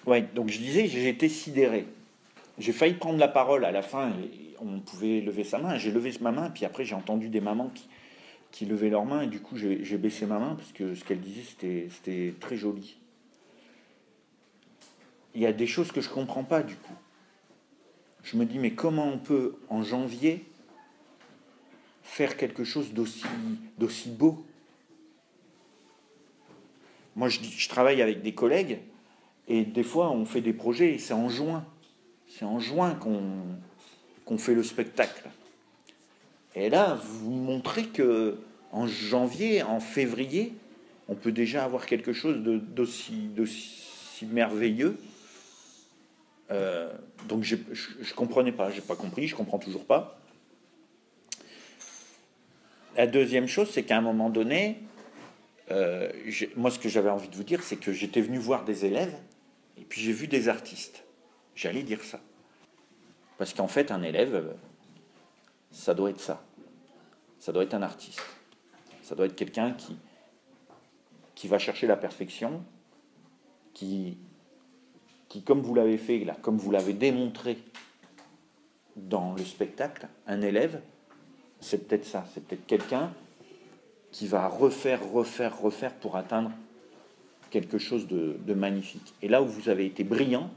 Ouais, donc je disais, j'ai été sidéré. J'ai failli prendre la parole à la fin, et on pouvait lever sa main. J'ai levé ma main, puis après j'ai entendu des mamans qui levaient leurs mains, et du coup j'ai baissé ma main, parce que ce qu'elle disait, c'était très joli. Il y a des choses que je comprends pas, du coup. Je me dis, mais comment on peut, en janvier, faire quelque chose d'aussi beau? Moi, je travaille avec des collègues, et des fois, on fait des projets, et c'est en juin. C'est en juin qu'on fait le spectacle. Et là, vous montrez que en janvier, en février, on peut déjà avoir quelque chose d'aussi merveilleux. Donc je comprenais pas, j'ai pas compris, je comprends toujours pas. La deuxième chose, c'est qu'à un moment donné, moi ce que j'avais envie de vous dire, c'est que j'étais venu voir des élèves et puis j'ai vu des artistes. J'allais dire ça. Parce qu'en fait, un élève, ça doit être ça. Ça doit être un artiste. Ça doit être quelqu'un qui va chercher la perfection, qui, comme vous l'avez fait là, comme vous l'avez démontré dans le spectacle, un élève, c'est peut-être ça. C'est peut-être quelqu'un qui va refaire pour atteindre quelque chose de magnifique. Et là où vous avez été brillant,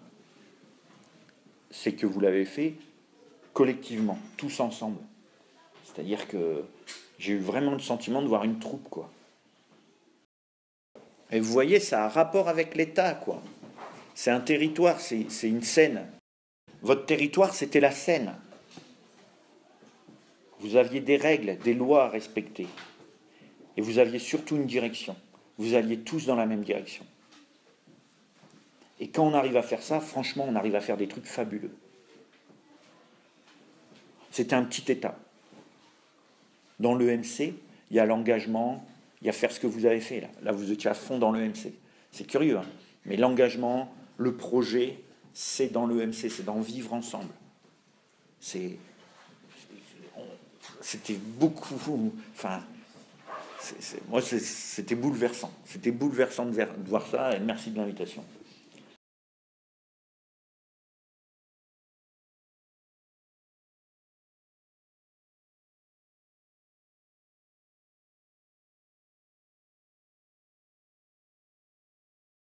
c'est que vous l'avez fait collectivement, tous ensemble. C'est-à-dire que j'ai eu vraiment le sentiment de voir une troupe, quoi. Et vous voyez, ça a rapport avec l'État, quoi. C'est un territoire, c'est une scène. Votre territoire, c'était la Seine. Vous aviez des règles, des lois à respecter. Et vous aviez surtout une direction. Vous alliez tous dans la même direction. Et quand on arrive à faire ça, franchement, on arrive à faire des trucs fabuleux. C'était un petit État. Dans l'EMC, il y a l'engagement, il y a faire ce que vous avez fait là. Là, vous étiez à fond dans l'EMC. C'est curieux, hein, mais l'engagement, le projet, c'est dans l'EMC, c'est d'en vivre ensemble. C'était beaucoup... Enfin, moi, c'était bouleversant. C'était bouleversant de voir ça, et merci de l'invitation.